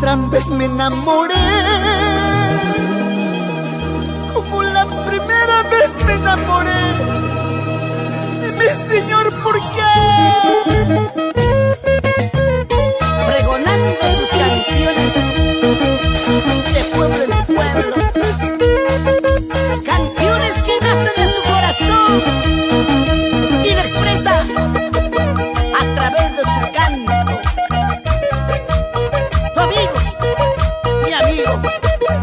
Otra vez me enamoré, como la primera vez me enamoré. Dime, Señor, ¿por qué? Pregonando sus canciones de pueblo en pueblo, canciones que nacen de su corazón y lo expresa a través de su canto. Tu amigo, mi amigo,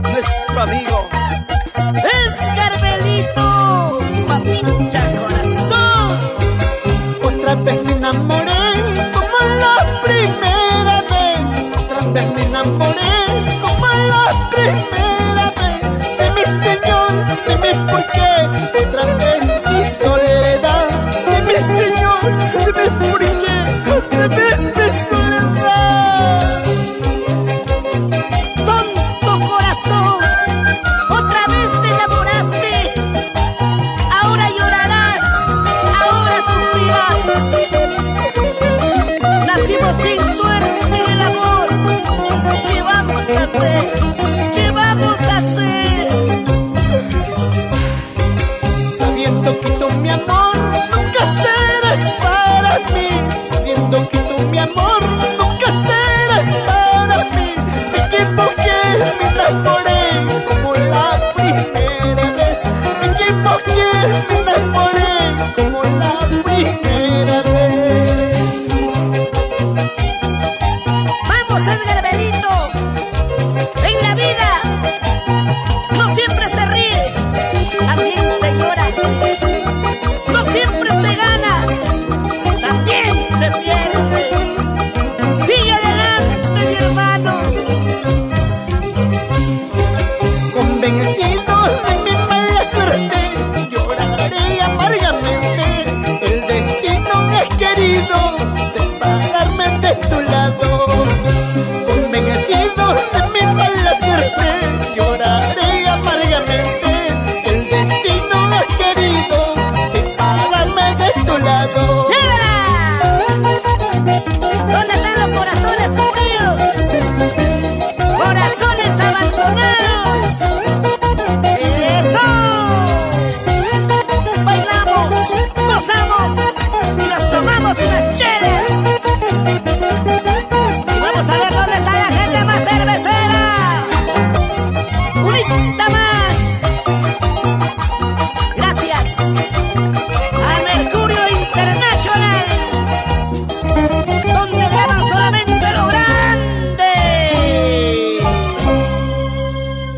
nuestro amigo Edgar Belito, papincha corazón. Otra vez me enamoré, como la primera vez. Otra vez me enamoré, como la primera vez. De mi Señor, de mi por qué. Otra vez mi soledad. De mi Señor, de mi por qué. Otra vez mi soledad. Tonto corazón, otra vez te enamoraste. Ahora llorarás, ahora sufrirás. Nacimos sin suerte en el amor. ¿Qué vamos a hacer? ¿Qué vamos a hacer? Sabiendo que tú, mi amor, nunca serás para mí. Sabiendo que tú, mi amor, nunca serás para mí. Me equivoqué, me enamoré como la primera vez. Me equivoqué, me enamoré como la primera vez. Vamos, Edgar Belito.